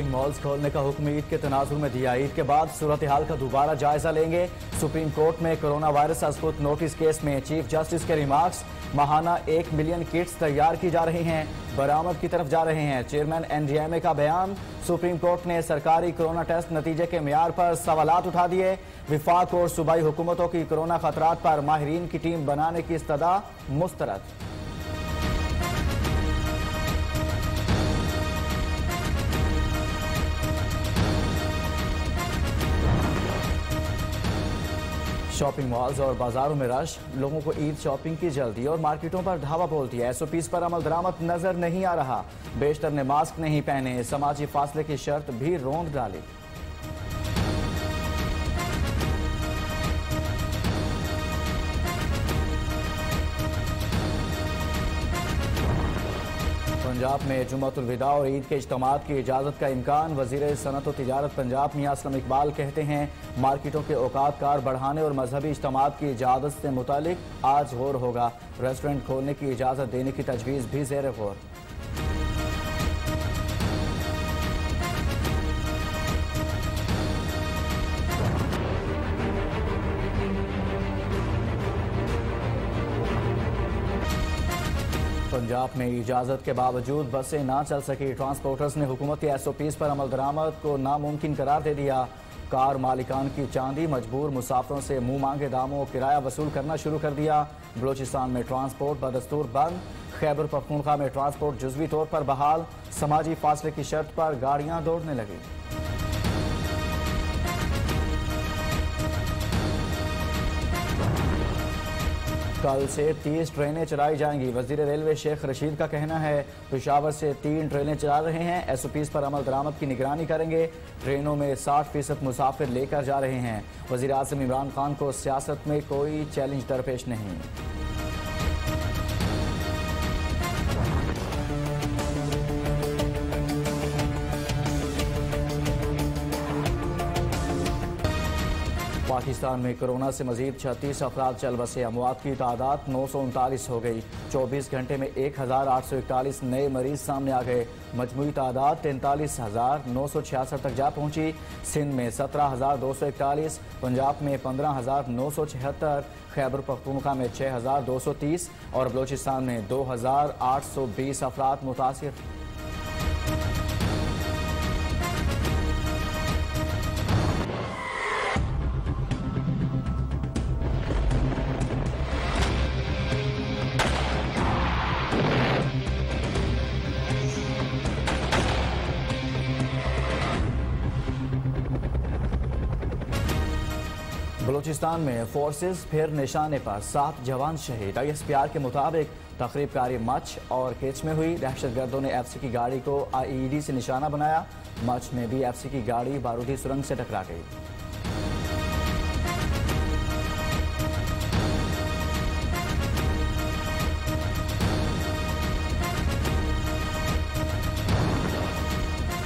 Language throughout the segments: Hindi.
शॉपिंग मॉल्स खोलने का हुक्म ईद के तनाजुर में दिया। ईद के बाद सूरत हाल का दोबारा जायजा लेंगे। सुप्रीम कोर्ट में कोरोना वायरस अस्पुत नोटिस केस में चीफ जस्टिस के रिमार्क्स। माहाना 1 मिलियन किट्स तैयार की जा रही हैं, बरामद की तरफ जा रहे हैं। चेयरमैन एनडीएमए का बयान। सुप्रीम कोर्ट ने सरकारी कोरोना टेस्ट नतीजे के मेयार पर सवालात उठा दिए। विफाक और सूबाई हुकूमतों की कोरोना खतरात पर माहिरीन की टीम बनाने की इस्तदा मुस्तरद। शॉपिंग मॉल्स और बाजारों में रश, लोगों को ईद शॉपिंग की जल्दी और मार्केटों पर धावा बोलती है। एसओपीज पर अमल दरामद नजर नहीं आ रहा। बेशतर ने मास्क नहीं पहने, समाजी फासले की शर्त भी रोंद डाली। पंजाब में जुम्मतुल विदा और ईद के इज्तिमात की इजाज़त का इम्कान। वज़ीर सनत और तिजारत पंजाब मियां असलम इकबाल कहते हैं, मार्केटों के औकात कार बढ़ाने और मजहबी इज्तिमात की इजाज़त से मुतालिक आज गौर होगा। रेस्टोरेंट खोलने की इजाज़त देने की तजवीज़ भी ज़ेर गौर। पंजाब में इजाज़त के बावजूद बसें ना चल सकी। ट्रांसपोर्टर्स ने हुकूमती एसओपीज पर अमल दरामद को नामुमकिन करार दे दिया। कार मालिकान की चांदी मजबूर मुसाफिरों से मुंह मांगे दामों किराया वसूल करना शुरू कर दिया। बलोचिस्तान में ट्रांसपोर्ट बदस्तूर बंद। खैबर पख्तूनख्वा में ट्रांसपोर्ट जुज़वी तौर पर बहाल। समाजी फासले की शर्त पर गाड़ियां दौड़ने लगी। कल से 30 ट्रेनें चलाई जाएंगी। वजीर रेलवे शेख रशीद का कहना है, पेशावर से 3 ट्रेनें चला रहे हैं। एसओपीज पर अमल दरामद की निगरानी करेंगे। ट्रेनों में 60% मुसाफिर लेकर जा रहे हैं। वजीर आज़म इमरान खान को सियासत में कोई चैलेंज दरपेश नहीं। पाकिस्तान में कोरोना से मजीद 36 अफराद चल बसे। अमवात की तादाद 939 हो गई। 24 घंटे में 1841 नए मरीज सामने आ गए। मजमूई तादाद 43,966 तक जा पहुंची। सिंध में 17,241, पंजाब में 15,976, खैबर पख्तूनख्वा में 6,230 और बलोचिस्तान में 2,820 अफराद मुतासिर। बलूचिस्तान में फोर्सेस फिर निशाने पर, 7 जवान शहीद। ISPR के मुताबिक तकरीबकारी मच और केच में हुई। दहशतगर्दों ने FC की गाड़ी को IED से निशाना बनाया। मच में भी FC की गाड़ी बारूदी सुरंग से टकरा गई।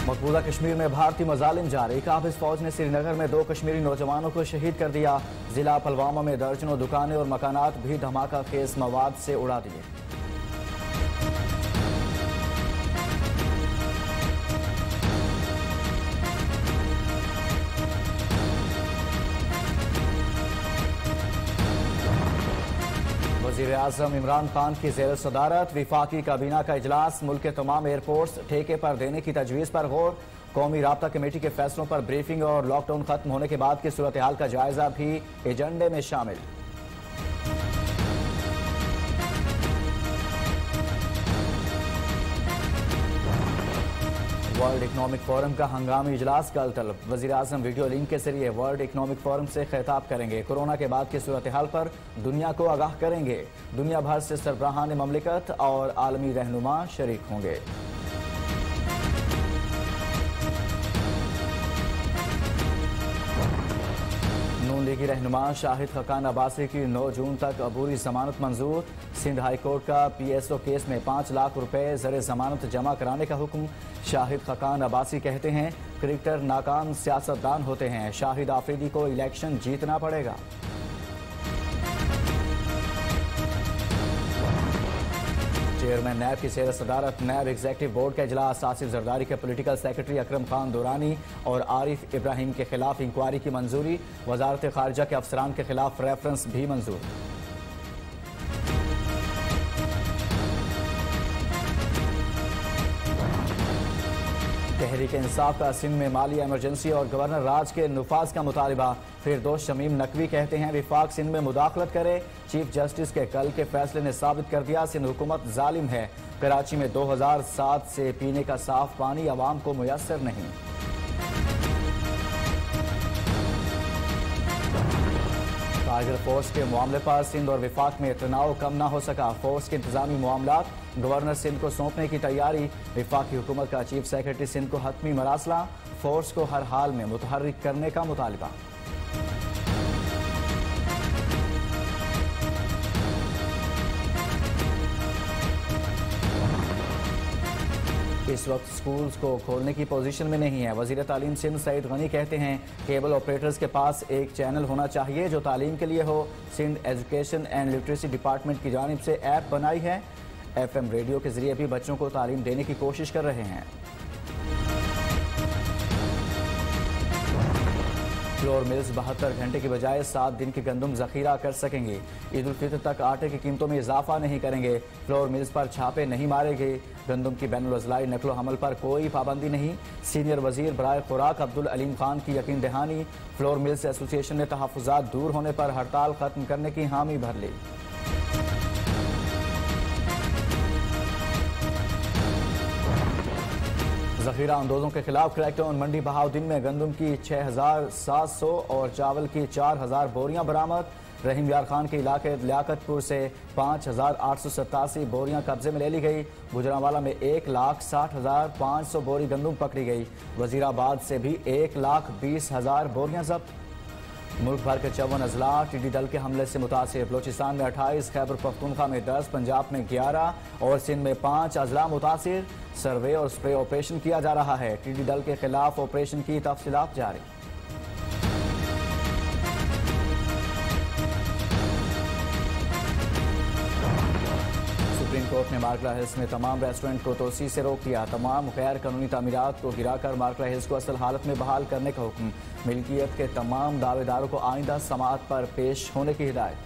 मकबूजा कश्मीर में भारतीय मजालिम जारी। काबिज फौज ने श्रीनगर में 2 कश्मीरी नौजवानों को शहीद कर दिया। जिला पुलवामा में दर्जनों दुकानें और मकानात भी धमाका खेज मवाद से उड़ा दिए। वज़ीर आज़म इमरान खान की ज़ेर सदारत विफाकी काबीना का इजलास। मुल्क के तमाम एयरपोर्ट्स ठेके पर देने की तजवीज़ पर गौर। कौमी राब्ता कमेटी के फैसलों पर ब्रीफिंग और लॉकडाउन खत्म होने के बाद की सूरत हाल का जायजा भी एजेंडे में शामिल। वर्ल्ड इकनॉमिक फोरम का हंगामी इजलास कल तलब। वज़ीर आज़म वीडियो लिंक के जरिए वर्ल्ड इकनॉमिक फोरम से खिताब करेंगे। कोरोना के बाद की सूरत हाल पर दुनिया को आगाह करेंगे। दुनिया भर से सरबराहान ममलिकत और आलमी रहनुमा शरीक होंगे। नून लीगी रहनुमा शाहिद खकान अब्बासी की 9 जून तक अबूरी जमानत मंजूर। सिंध हाई कोर्ट का PSO केस में 5 लाख रुपए ज़र जमानत जमा कराने का हुक्म। शाहिद खकान अब्बासी कहते हैं, क्रिकेटर नाकाम सियासतदान होते हैं। शाहिद आफरीदी को इलेक्शन जीतना पड़ेगा। चेयरमैन नैब की सेर सदारत। नैब एग्जीक्यूटिव बोर्ड का इजलास। आसिफ जरदारी के पॉलिटिकल सेक्रेटरी अकरम खान दुरानी और आरिफ इब्राहिम के खिलाफ इंक्वायरी की मंजूरी। वजारत खारजा के अफसरान के खिलाफ रेफरेंस भी मंजूर। तहरीक इंसाफ का सिंध में माली इमरजेंसी और गवर्नर राज के नफाज का मुतालबा। फिरदौस शमीम नकवी कहते हैं विफाक सिंध में मुदाखलत करे। चीफ जस्टिस के कल के फैसले ने साबित कर दिया सिंध हुकूमत जालिम है। कराची में 2007 से पीने का साफ पानी आवाम को मुयस्सर नहीं। टाइगर फोर्स के मामले पर सिंध और विफाक में तनाव कम ना हो सका। फोर्स के इंतजामी मामलात गवर्नर सिंध को सौंपने की तैयारी। विफाकी हुकूमत का चीफ सेक्रेटरी सिंध को हतमी मरासला। फोर्स को हर हाल में मुतहर्रिक करने का मुतालबा। इस वक्त स्कूल्स को खोलने की पोजीशन में नहीं है। वजीर तालीम सिंध सईद गनी कहते हैं केबल ऑपरेटर्स के पास एक चैनल होना चाहिए जो तालीम के लिए हो। Sindh education and literacy department की जानिब से ऐप बनाई है। FM रेडियो के जरिए भी बच्चों को तालीम देने की कोशिश कर रहे हैं। फ्लोर मिल्स 72 घंटे की बजाय 7 दिन की गंदम जखीरा कर सकेंगे। ईद उल फितर तक आटे की कीमतों में इजाफा नहीं करेंगे। फ्लोर मिल्स पर छापे नहीं मारेंगे। गंदम की बैनुल अज़लाई नकलो हमल पर कोई पाबंदी नहीं। सीनियर वजीर बराए खुराक अब्दुल अलीम खान की यकीन दहानी। फ्लोर मिल्स एसोसिएशन ने तहफ़्फ़ुज़ात दूर होने पर हड़ताल खत्म करने की हामी भर ली। जखीरा अंदोजों के खिलाफ क्रैकडाउन। मंडी बहाउद्दीन में गंदम की 6700 और चावल की 4000 बोरियां बरामद। रहीम यार खान के इलाके लियाकतपुर से 5887 बोरियां कब्जे में ले ली गई। गुजरांवाला में 1,60,500 बोरी गंदम पकड़ी गई। वजीराबाद से भी 1,20,000 बोरियां जब्त। मुल्क भर के 54 अजला टिड्डी दल के हमले से मुतासिर। बलोचिस्तान में 28, खैबर पख्तूनख्वा में 10, पंजाब में 11 और सिंध में 5 अजला मुतासिर। सर्वे और स्प्रे ऑपरेशन किया जा रहा है। टिड्डी दल के खिलाफ ऑपरेशन की तफसीलात जारी। सुप्रीम कोर्ट ने मार्कला हिल्स में तमाम रेस्टोरेंट को तोसी से रोक दिया। तमाम गैर कानूनी तामीरात को गिराकर मार्कला हिल्स को असल हालत में बहाल करने का हुक्म। मिल्कियत के तमाम दावेदारों को आइंदा समाअत पर पेश होने की हिदायत।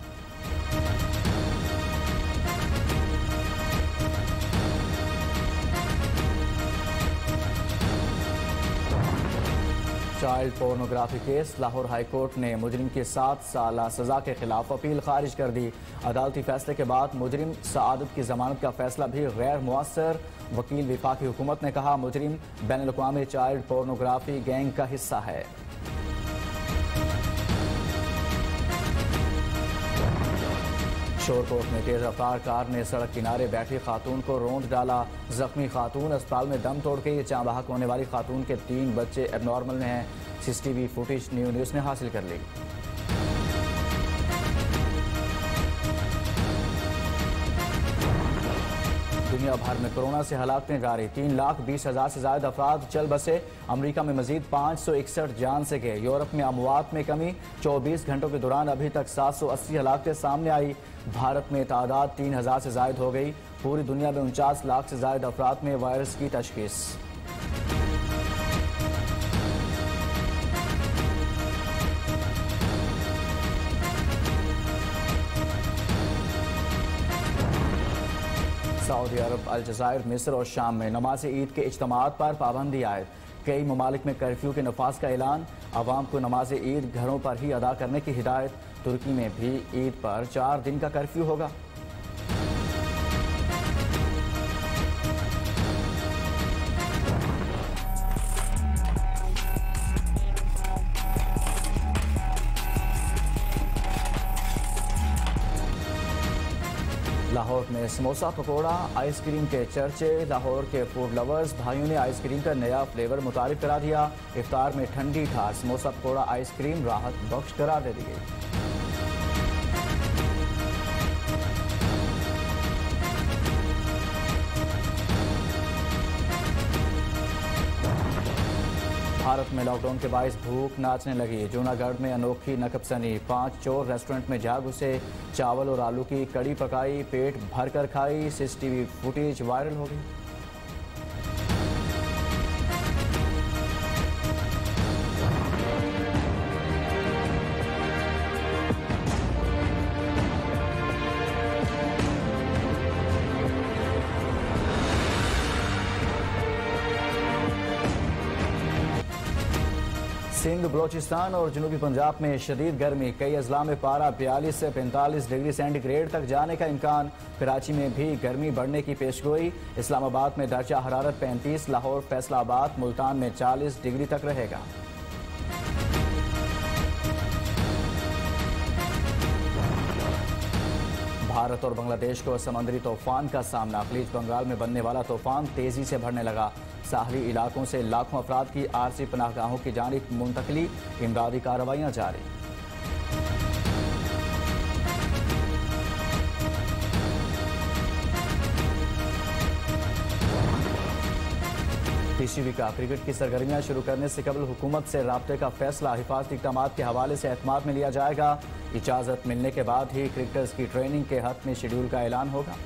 Child pornography case. Lahore high court ने मुजरिम की 7 साल सजा के खिलाफ अपील खारिज कर दी। अदालती फैसले के बाद मुजरिम सआदत की जमानत का फैसला भी गैर मुअस्सर। वकील विफाकी हुकूमत ने कहा मुजरिम बैनुल-अक़वामी चाइल्ड पोर्नोग्राफी गैंग का हिस्सा है। शोरकोट में तेज रफ्तार कार ने सड़क किनारे बैठी खातून को रौंद डाला। जख्मी खातून अस्पताल में दम तोड़ के चाँ बहक होने वाली खातून के 3 बच्चे एबनॉर्मल में हैं। CCTV फुटेज न्यूज़ ने हासिल कर ली। दुनिया भर में कोरोना से हलाकतें जारी। 3,20,000 से ज्यादा अफराद चल बसे। अमेरिका में मजीद 561 जान से गए। यूरोप में अमवात में कमी। 24 घंटों के दौरान अभी तक 780 हलाकतें सामने आई। भारत में तादाद 3,000 से जायद हो गई। पूरी दुनिया में 49 लाख से ज्यादा अफराद में वायरस की तशखीस। सऊदी अरब, अलजज़ायर, मिस्र और शाम में नमाज ईद के इज्तिमात पर पाबंदी आयद। कई ममालिक में कर्फ्यू के नफाज का ऐलान। आवाम को नमाज ईद घरों पर ही अदा करने की हिदायत। तुर्की में भी ईद पर 4 दिन का कर्फ्यू होगा। लाहौर में समोसा पकौड़ा आइसक्रीम के चर्चे। लाहौर के फूड लवर्स भाइयों ने आइसक्रीम का नया फ्लेवर मुतारिफ करा दिया। इफ्तार में ठंडी ठार समोसा पकौड़ा आइसक्रीम राहत बख्श करार दे दी गई। भारत में लॉकडाउन के बायस भूख नाचने लगी। जूनागढ़ में अनोखी नकबसनी, 5 चोर रेस्टोरेंट में जा घुसे, चावल और आलू की कड़ी पकाई, पेट भरकर खाई। सीसीटीवी फुटेज वायरल हो गई। सिंध, बलोचिस्तान और जनूबी पंजाब में शदीद गर्मी। कई अजला में पारा 42 से 45 डिग्री सेंटीग्रेड तक जाने का इम्कान। कराची में भी गर्मी बढ़ने की पेशगोई। इस्लामाबाद में दर्जा हरारत 35, लाहौर, फैसलाबाद, मुल्तान में 40 डिग्री तक रहेगा। भारत और बांग्लादेश को समुद्री तूफान का सामना। खलीज बंगाल में बनने वाला तूफान तेजी से बढ़ने लगा। साहली इलाकों से लाखों अफराद की आरजी पनाहगाहों की जानिब मुंतकली। इमदादी कार्रवाइयां जारी। पीसीबी का क्रिकेट की सरगर्मियां शुरू करने से कबल हुकूमत से राब्ते का फैसला। हिफाजती इक़दामात के हवाले से एतमाद में लिया जाएगा। इजाज़त मिलने के बाद ही क्रिकेटर्स की ट्रेनिंग के हक में शेड्यूल का ऐलान होगा।